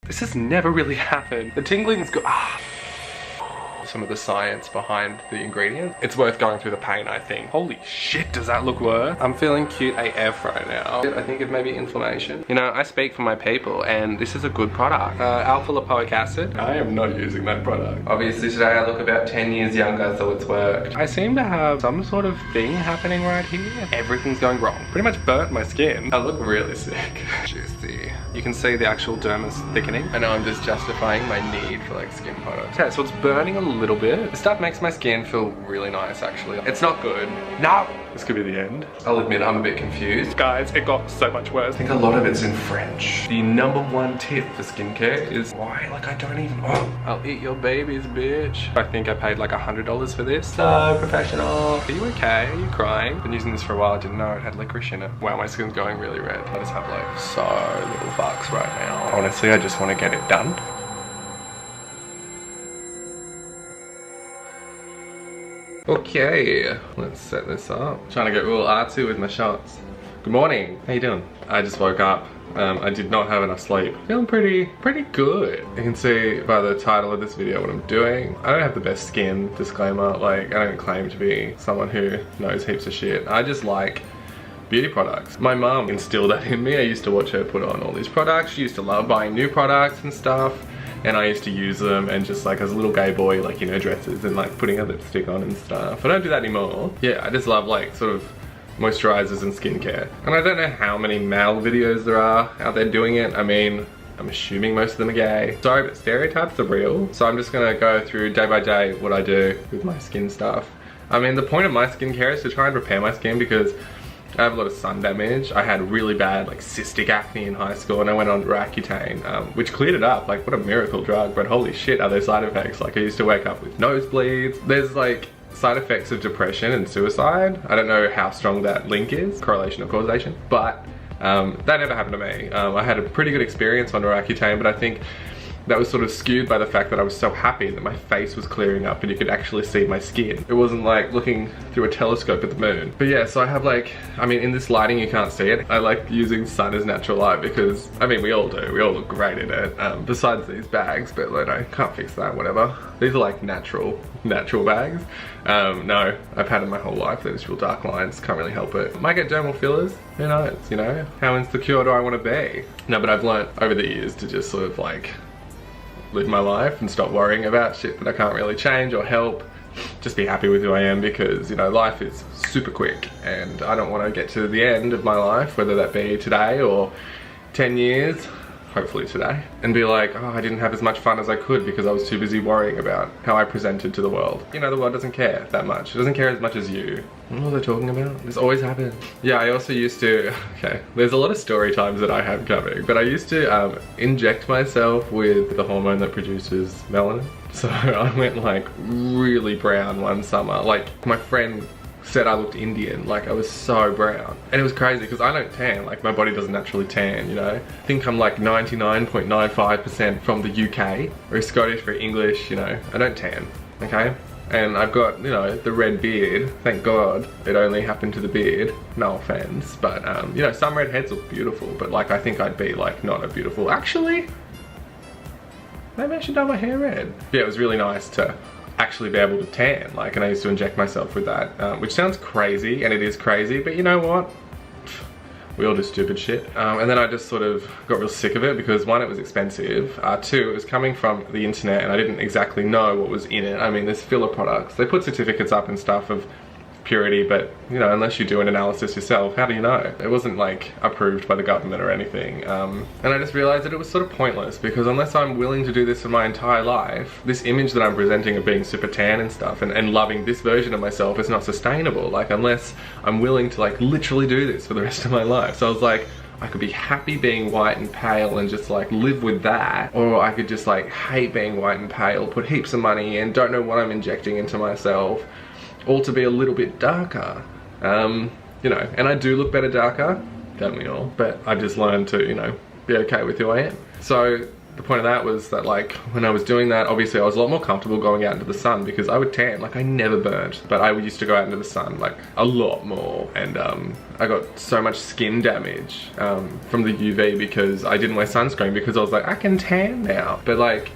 This has never really happened. The tingling's good. Some of the science behind the ingredients. It's worth going through the pain, I think. Holy shit, does that look worse? I'm feeling cute AF right now. I think it may be inflammation. You know, I speak for my people, and this is a good product. Alpha lipoic acid. I am not using that product. Obviously today I look about 10 years younger, so it's worked. I seem to have some sort of thing happening right here. Everything's going wrong. Pretty much burnt my skin. I look really sick. Juicy. You can see the actual dermis thickening. I know I'm just justifying my need for like skin products. Okay, so it's burning a little bit. This stuff makes my skin feel really nice actually. It's not good. No! This could be the end. I'll admit I'm a bit confused. Guys, it got so much worse. I think a lot of it's in French. The #1 tip for skincare is why, like I don't even, I'll eat your babies, bitch. I think I paid like $100 for this. So professional. Are you okay? Are you crying? Been using this for a while, I didn't know it had licorice in it. Wow, my skin's going really red. I just have like so little fucks right now. Honestly, I just want to get it done. Okay, let's set this up. Trying to get real artsy with my shots. Good morning. How you doing? I just woke up. I did not have enough sleep. Feeling pretty good. You can see by the title of this video what I'm doing. I don't have the best skin, disclaimer. Like, I don't claim to be someone who knows heaps of shit. I just like beauty products. My mum instilled that in me. I used to watch her put on all these products. She used to love buying new products and stuff. And I used to use them and just like as a little gay boy, like, you know, dresses and like putting a lipstick on and stuff. I don't do that anymore. Yeah, I just love like sort of moisturizers and skincare. And I don't know how many male videos there are out there doing it. I mean, I'm assuming most of them are gay. Sorry, but stereotypes are real. So I'm just gonna go through day by day what I do with my skin stuff. I mean, the point of my skincare is to try and repair my skin because I have a lot of sun damage. I had really bad like cystic acne in high school and I went on Accutane, which cleared it up. Like, what a miracle drug, but holy shit are there side effects. Like, I used to wake up with nosebleeds. There's like side effects of depression and suicide. I don't know how strong that link is, correlation or causation, but that never happened to me. I had a pretty good experience on Accutane, but I think that was sort of skewed by the fact that I was so happy that my face was clearing up and you could actually see my skin. It wasn't like looking through a telescope at the moon. But yeah, so I have like, I mean, in this lighting you can't see it. I like using sun as natural light because, I mean, we all do. We all look great in it, besides these bags, but like, I can't fix that, whatever. These are like natural bags. No, I've had them my whole life. They're just real dark lines, can't really help it. Might get dermal fillers, who knows, you know? How insecure do I want to be? No, but I've learnt over the years to just sort of like live my life and stop worrying about shit that I can't really change or help. Just be happy with who I am because, you know, life is super quick and I don't want to get to the end of my life, whether that be today or 10 years, hopefully today, and be like, oh, I didn't have as much fun as I could because I was too busy worrying about how I presented to the world. You know, the world doesn't care that much. It doesn't care as much as you. What was I talking about? This always happens. Yeah, I also used to, okay, there's a lot of story times that I have coming, but I used to inject myself with the hormone that produces melanin. So I went like really brown one summer. Like, my friend said I looked Indian, like I was so brown. And it was crazy because I don't tan, like my body doesn't naturally tan, you know? I think I'm like 99.95% from the UK, or Scottish for English, you know? I don't tan, okay? And I've got, you know, the red beard, thank God. It only happened to the beard, no offense. But, you know, some redheads look beautiful, but like I think I'd be like not a beautiful, actually, maybe I should dye my hair red. Yeah, it was really nice to actually be able to tan, like, and I used to inject myself with that, which sounds crazy, and it is crazy, but you know what? We all do stupid shit. And then I just sort of got real sick of it because one, it was expensive. Two, it was coming from the internet and I didn't exactly know what was in it. I mean, there's filler products. They put certificates up and stuff of purity, but you know, unless you do an analysis yourself, how do you know? It wasn't like approved by the government or anything. And I just realized that it was sort of pointless because unless I'm willing to do this for my entire life, this image that I'm presenting of being super tan and stuff and loving this version of myself is not sustainable. Like, unless I'm willing to like literally do this for the rest of my life. So I was like, I could be happy being white and pale and just like live with that, or I could just like hate being white and pale, put heaps of money in, don't know what I'm injecting into myself, all to be a little bit darker. You know, and I do look better darker, don't we all? But I've just learned to, you know, be okay with who I am. So the point of that was that like when I was doing that, obviously I was a lot more comfortable going out into the sun because I would tan. Like I never burnt, but I used to go out into the sun like a lot more, and I got so much skin damage from the UV because I didn't wear sunscreen because I was like, I can tan now. But like,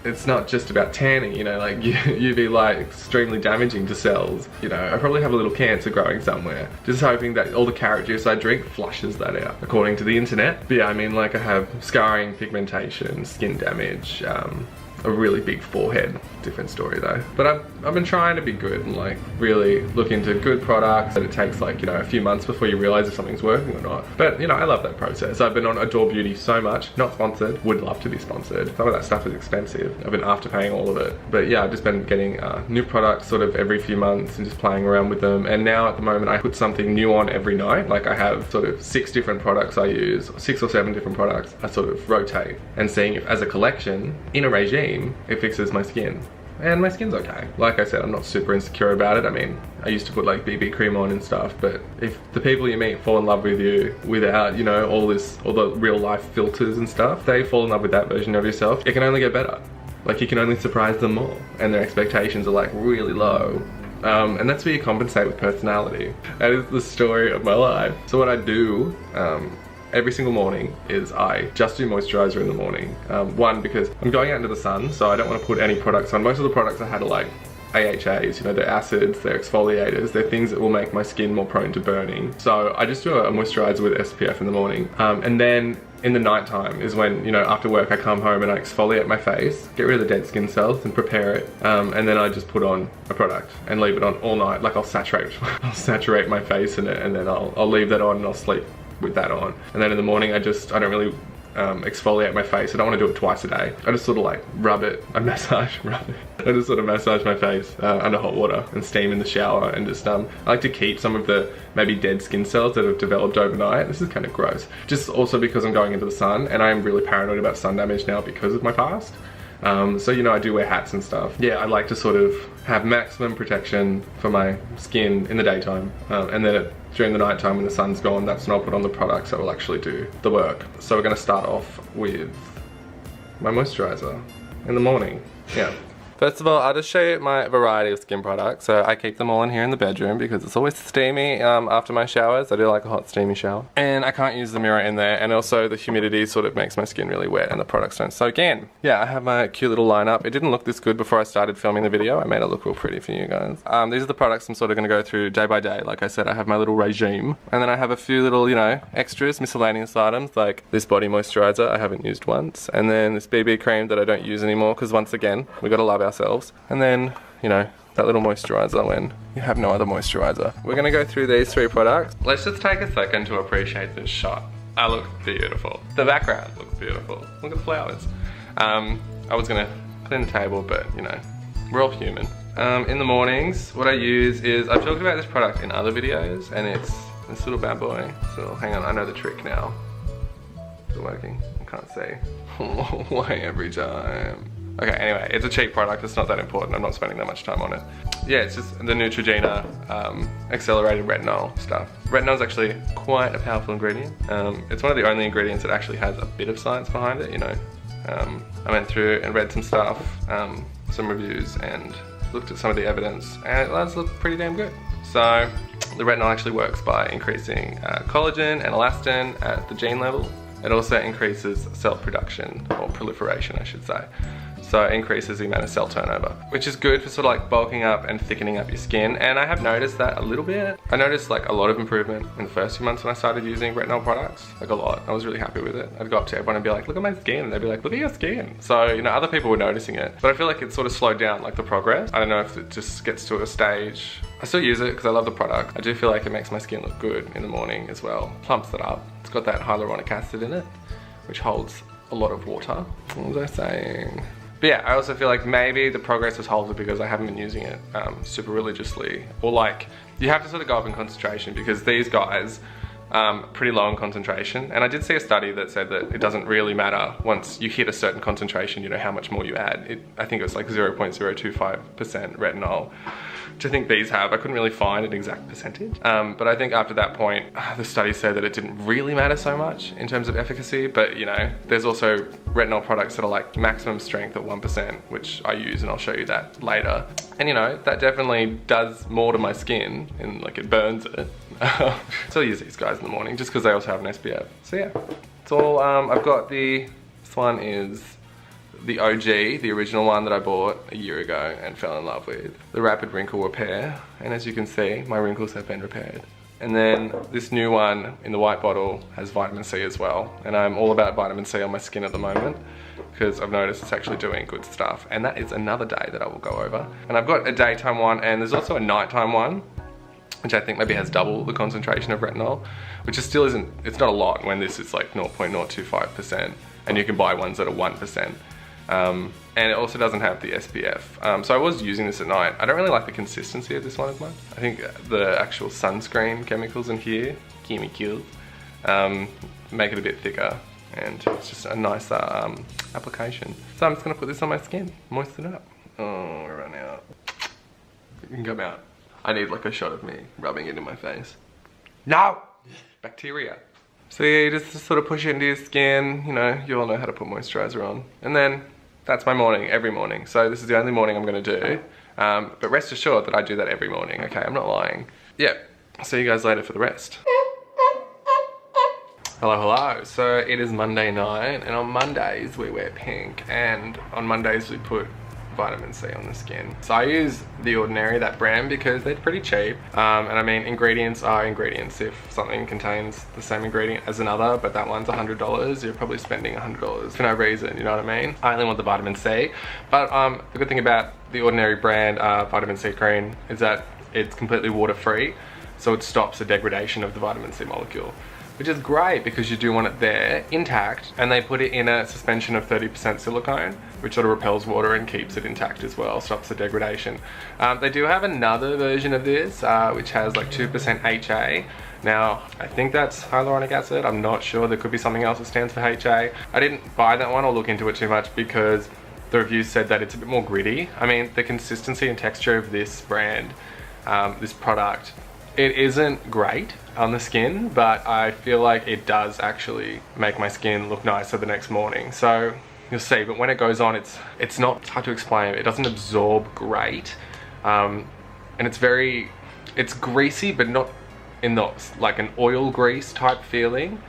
it's not just about tanning, you know, like UV light extremely damaging to cells. You know, I probably have a little cancer growing somewhere. Just hoping that all the carrot juice I drink flushes that out, according to the internet. But yeah, I mean, like I have scarring, pigmentation, skin damage, a really big forehead. Different story though. But I've been trying to be good and like really look into good products, and it takes like, you know, a few months before you realize if something's working or not. But you know, I love that process. I've been on Adore Beauty so much, not sponsored, would love to be sponsored. Some of that stuff is expensive. I've been afterpaying all of it. But yeah, I've just been getting new products sort of every few months and just playing around with them. And now at the moment I put something new on every night. Like I have sort of 6 different products I use, 6 or 7 different products I sort of rotate, and seeing if as a collection, in a regime, it fixes my skin. And my skin's okay. Like I said, I'm not super insecure about it. I mean, I used to put like BB cream on and stuff, but if the people you meet fall in love with you without, you know, all the real life filters and stuff, they fall in love with that version of yourself, it can only get better. Like you can only surprise them more, and their expectations are like really low. And that's where you compensate with personality. That is the story of my life. So what I do, every single morning is I just do moisturizer in the morning. One, because I'm going out into the sun, so I don't want to put any products on. Most of the products I had are like AHAs, you know, they're acids, they're exfoliators, they're things that will make my skin more prone to burning. So I just do a moisturizer with SPF in the morning. And then in the nighttime is when, you know, after work I come home and I exfoliate my face, get rid of the dead skin cells and prepare it. And then I just put on a product and leave it on all night. Like I'll saturate my face in it, and then I'll leave that on and I'll sleep with that on. And then in the morning I don't really exfoliate my face. I don't want to do it twice a day. I just sort of like rub it, I just sort of massage my face under hot water and steam in the shower, and just I like to keep some of the maybe dead skin cells that have developed overnight. This is kind of gross. Just also because I'm going into the sun, and I'm really paranoid about sun damage now because of my past. So you know, I do wear hats and stuff. Yeah, I like to sort of have maximum protection for my skin in the daytime, and then during the nighttime when the sun's gone, that's when I'll put on the products that will actually do the work. So we're going to start off with my moisturizer in the morning. Yeah. First of all, I'll just show you my variety of skin products. So I keep them all in here in the bedroom because it's always steamy after my showers. I do like a hot steamy shower. And I can't use the mirror in there, and also the humidity sort of makes my skin really wet and the products don't soak in. Yeah, I have my cute little lineup. It didn't look this good before I started filming the video. I made it look real pretty for you guys. These are the products I'm sort of going to go through day by day. Like I said, I have my little regime. And then I have a few little, you know, extras, miscellaneous items, like this body moisturizer I haven't used once. And then this BB cream that I don't use anymore because once again, we got to love ourselves. And then, you know, that little moisturizer when you have no other moisturizer. We're gonna go through these 3 products. Let's just take a second to appreciate this shot. I look beautiful. The background looks beautiful. Look at the flowers. I was gonna clean the table, but you know, we're all human. In the mornings, what I use is, I've talked about this product in other videos, and it's this little bad boy. So hang on, I know the trick now. Is it working? I can't see. Why every time? Okay, anyway, it's a cheap product, it's not that important, I'm not spending that much time on it. Yeah, it's just the Neutrogena accelerated retinol stuff. Retinol is actually quite a powerful ingredient. It's one of the only ingredients that actually has a bit of science behind it, you know. I went through and read some stuff, some reviews, and looked at some of the evidence, and it does look pretty damn good. So, the retinol actually works by increasing collagen and elastin at the gene level. It also increases cell production, or proliferation I should say. So it increases the amount of cell turnover, which is good for sort of like bulking up and thickening up your skin. And I have noticed that a little bit. I noticed like a lot of improvement in the first few months when I started using retinol products, like a lot. I was really happy with it. I'd go up to everyone and be like, look at my skin. And they'd be like, look at your skin. So, you know, other people were noticing it, but I feel like it sort of slowed down like the progress. I don't know if it just gets to a stage. I still use it because I love the product. I do feel like it makes my skin look good in the morning as well. Plumps it up. It's got that hyaluronic acid in it, which holds a lot of water. What was I saying? But yeah, I also feel like maybe the progress was halted because I haven't been using it super religiously. Or like, you have to sort of go up in concentration because these guys, pretty low in concentration. And I did see a study that said that it doesn't really matter once you hit a certain concentration, you know, how much more you add. I think it was like 0.025% retinol, which I think these have. I couldn't really find an exact percentage. But I think after that point, the study said that it didn't really matter so much in terms of efficacy. But you know, there's also retinol products that are like maximum strength at 1%, which I use, and I'll show you that later. And you know, that definitely does more to my skin, and like it burns it. So I use these guys in the morning just because they also have an SPF. So yeah, it's all, I've got this one is the OG, the original one that I bought a year ago and fell in love with. The Rapid Wrinkle Repair. And as you can see, my wrinkles have been repaired. And then this new one in the white bottle has vitamin C as well. And I'm all about vitamin C on my skin at the moment because I've noticed it's actually doing good stuff. And that is another day that I will go over. And I've got a daytime one, and there's also a nighttime one, which I think maybe has double the concentration of retinol, which is still isn't, it's not a lot when this is like 0.025%, and you can buy ones that are 1%. And it also doesn't have the SPF. So I was using this at night. I don't really like the consistency of this one as much. I think the actual sunscreen chemicals in here, chemicals, make it a bit thicker, and it's just a nicer application. So I'm just gonna put this on my skin, moisten it up. Oh, we're running out. You can come out. I need like a shot of me rubbing it in my face. No! Bacteria. So yeah, you just sort of push it into your skin, you know, you all know how to put moisturizer on. And then that's my morning, every morning. So this is the only morning I'm gonna do. But rest assured that I do that every morning, okay? I'm not lying. Yeah, I'll see you guys later for the rest. Hello, hello. So it is Monday night, and on Mondays we wear pink, and on Mondays we put vitamin C on the skin. So I use The Ordinary, that brand, because they're pretty cheap. And I mean, ingredients are ingredients. If something contains the same ingredient as another, but that one's $100, you're probably spending $100 for no reason, you know what I mean? I only want the vitamin C. But the good thing about The Ordinary brand vitamin C cream is that it's completely water-free, so it stops the degradation of the vitamin C molecule, which is great because you do want it there intact, and they put it in a suspension of 30% silicone, which sort of repels water and keeps it intact as well, stops the degradation. They do have another version of this, which has like 2% HA. Now, I think that's hyaluronic acid. I'm not sure. There could be something else that stands for HA. I didn't buy that one or look into it too much because the reviews said that it's a bit more gritty. I mean, the consistency and texture of this brand, this product, it isn't great on the skin, but I feel like it does actually make my skin look nicer the next morning. So you'll see, but when it goes on, it's not, it's hard to explain. It doesn't absorb great. And it's greasy, but not in the, like an oil grease type feeling.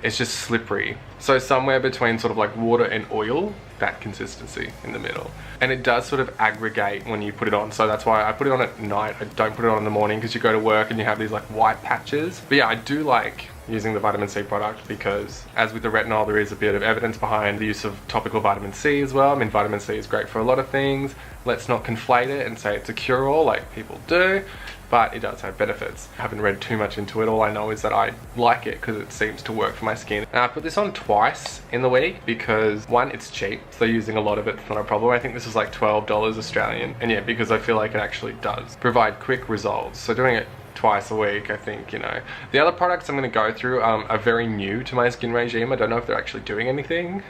It's just slippery. So somewhere between sort of like water and oil, that consistency in the middle. And it does sort of aggregate when you put it on. So that's why I put it on at night. I don't put it on in the morning because you go to work and you have these like white patches. But yeah, I do like using the vitamin C product because, as with the retinol, there is a bit of evidence behind the use of topical vitamin C as well. I mean, vitamin C is great for a lot of things. Let's not conflate it and say it's a cure-all like people do, but it does have benefits. I haven't read too much into it. All I know is that I like it because it seems to work for my skin. And I put this on twice in the week because, one, it's cheap, so using a lot of it's not a problem. I think this is like $12 Australian. And yeah, because I feel like it actually does provide quick results. So doing it twice a week, I think, you know. The other products I'm going to go through are very new to my skin regime. I don't know if they're actually doing anything,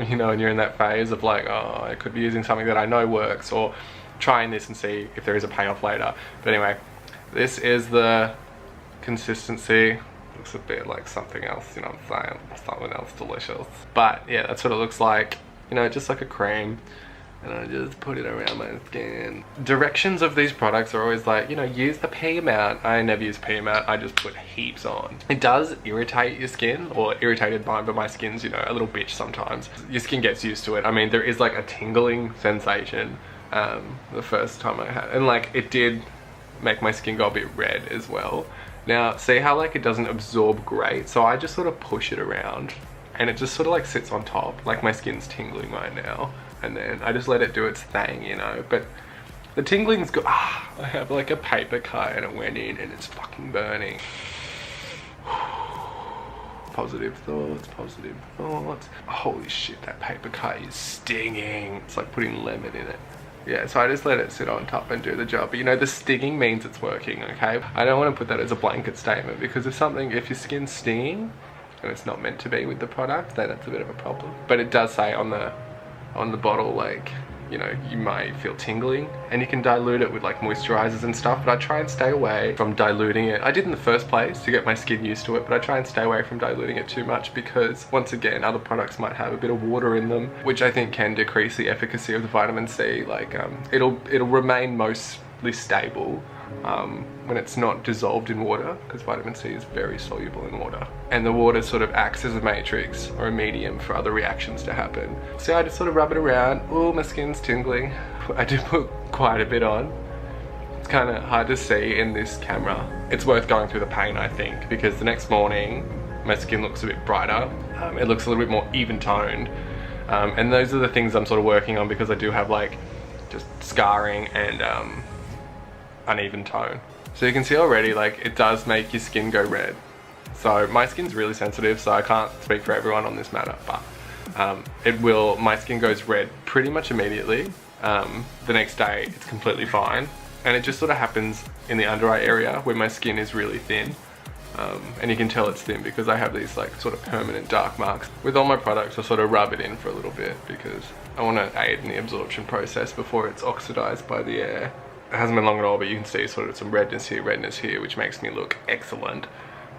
you know, and you're in that phase of like, oh, I could be using something that I know works, or trying this and see if there is a payoff later. But anyway, this is the consistency. Looks a bit like something else, you know what I'm saying? Something else delicious. But yeah, that's what it looks like. You know, just like a cream. And I just put it around my skin. Directions of these products are always like, you know, use the pea amount. I never use pea amount, I just put heaps on. It does irritate your skin, or irritated mine, but my skin's, you know, a little bitch sometimes. Your skin gets used to it. I mean, there is like a tingling sensation the first time I had, and like it did make my skin go a bit red as well. Now, see how like it doesn't absorb great? So I just sort of push it around and it just sort of like sits on top. Like my skin's tingling right now. And then I just let it do its thing, you know. But the tingling's good. I have like a paper cut and it went in and it's fucking burning. Positive thoughts, positive thoughts. Holy shit, that paper cut is stinging. It's like putting lemon in it. Yeah, so I just let it sit on top and do the job. But you know, the stinging means it's working, okay? I don't want to put that as a blanket statement, because if your skin's stinging and it's not meant to be with the product, then it's a bit of a problem. But it does say on the bottle, like, you know, you might feel tingling, and you can dilute it with like moisturizers and stuff, but I try and stay away from diluting it. I did in the first place to get my skin used to it, but I try and stay away from diluting it too much, because once again, other products might have a bit of water in them, which I think can decrease the efficacy of the vitamin C. Like, it'll remain mostly stable when it's not dissolved in water, because vitamin C is very soluble in water, and the water sort of acts as a matrix or a medium for other reactions to happen. So I just sort of rub it around. Oh, my skin's tingling. I do put quite a bit on. It's kind of hard to see in this camera. It's worth going through the pain, I think, because the next morning my skin looks a bit brighter. It looks a little bit more even toned, and those are the things I'm sort of working on, because I do have like just scarring and uneven tone. So you can see already, like, it does make your skin go red. So my skin's really sensitive, so I can't speak for everyone on this matter, but my skin goes red pretty much immediately. The next day it's completely fine, and it just sort of happens in the under eye area where my skin is really thin. And you can tell it's thin because I have these like sort of permanent dark marks. With all my products I sort of rub it in for a little bit, because I want to aid in the absorption process before it's oxidized by the air. It hasn't been long at all, but you can see sort of some redness here, which makes me look excellent.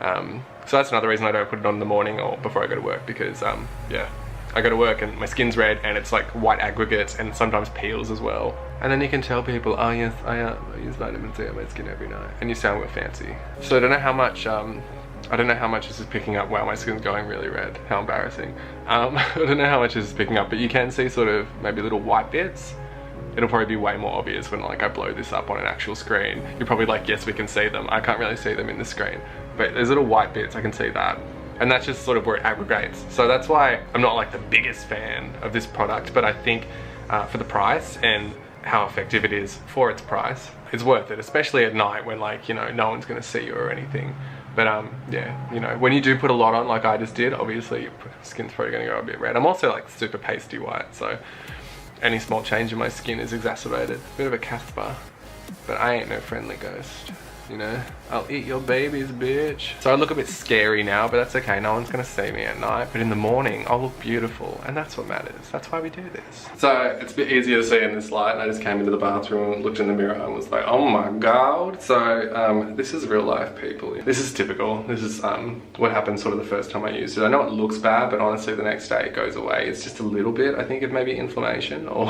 So that's another reason I don't put it on in the morning or before I go to work, because yeah, I go to work and my skin's red and it's like white aggregates and sometimes peels as well. And then you can tell people, oh yes, I use vitamin C on my skin every night, and you sound real fancy. So I don't know how much this is picking up. Wow, my skin's going really red. How embarrassing. I don't know how much this is picking up, but you can see sort of maybe little white bits. It'll probably be way more obvious when like I blow this up on an actual screen. You're probably like, yes, we can see them. I can't really see them in the screen, but there's little white bits, I can see that. And that's just sort of where it aggregates. So that's why I'm not like the biggest fan of this product, but I think for the price and how effective it is for its price, it's worth it, especially at night when, like, you know, no one's gonna see you or anything. But yeah, you know, when you do put a lot on like I just did, obviously your skin's probably gonna go a bit red. I'm also like super pasty white, so any small change in my skin is exacerbated. Bit of a Casper, but I ain't no friendly ghost, you know? I'll eat your babies, bitch. So I look a bit scary now, but that's okay. No one's gonna see me at night, but in the morning, I'll look beautiful, and that's what matters. That's why we do this. So it's a bit easier to see in this light, and I just came into the bathroom and looked in the mirror and was like, oh my God. So this is real life, people. This is typical. This is what happened sort of the first time I used it. I know it looks bad, but honestly the next day it goes away. It's just a little bit, I think, of maybe inflammation, or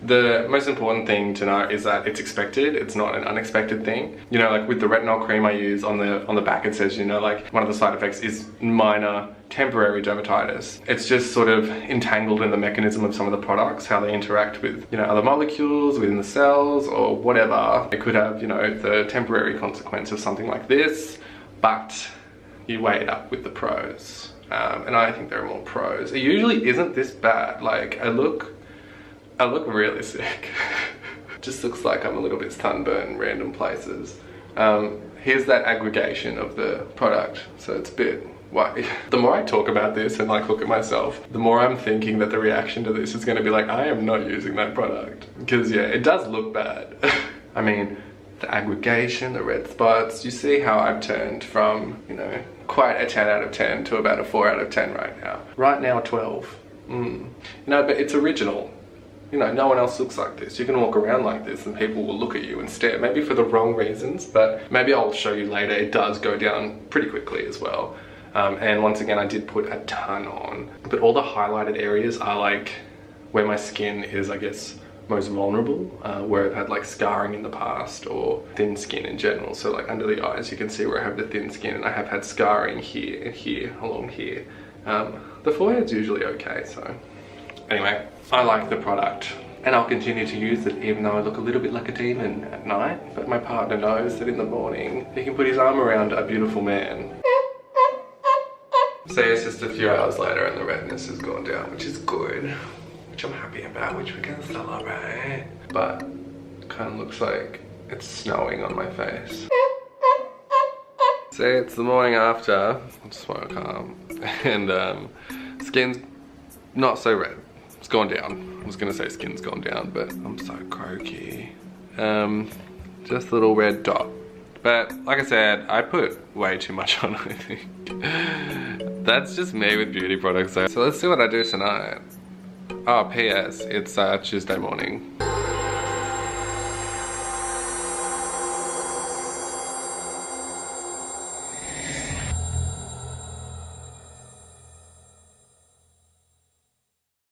the most important thing to know is that it's expected. It's not an unexpected thing. You know, like with the retinol cream I use, on the back it says, you know, like one of the side effects is minor temporary dermatitis. It's just sort of entangled in the mechanism of some of the products, how they interact with, you know, other molecules within the cells or whatever. It could have, you know, the temporary consequence of something like this, but you weigh it up with the pros. And I think there are more pros. It usually isn't this bad. Like I look really sick. Just looks like I'm a little bit sunburned in random places. Here's that aggregation of the product, so it's a bit white. The more I talk about this and like look at myself, the more I'm thinking that the reaction to this is going to be like, I am not using that product, because yeah, it does look bad. I mean, the aggregation, the red spots, you see how I've turned from, you know, quite a 10 out of 10 to about a 4 out of 10 right now. Right now 12. No, but it's original. You know, no one else looks like this. You can walk around like this and people will look at you and stare, maybe for the wrong reasons, but maybe I'll show you later. It does go down pretty quickly as well. And once again, I did put a ton on, but all the highlighted areas are like where my skin is, I guess, most vulnerable, where I've had like scarring in the past or thin skin in general. So like under the eyes, you can see where I have the thin skin, and I have had scarring here and here, along here. The forehead's usually okay, so anyway, I like the product and I'll continue to use it even though I look a little bit like a demon at night. But my partner knows that in the morning he can put his arm around a beautiful man. So it's just a few hours later and the redness has gone down, which is good, which I'm happy about, which we can celebrate. But it kind of looks like it's snowing on my face. See, it's the morning after. I just woke up and skin's not so red. It's gone down. I was gonna say skin's gone down, but I'm so croaky. Just a little red dot. But like I said, I put way too much on, I think. That's just me with beauty products though. So let's see what I do tonight. Oh, P.S. It's Tuesday morning.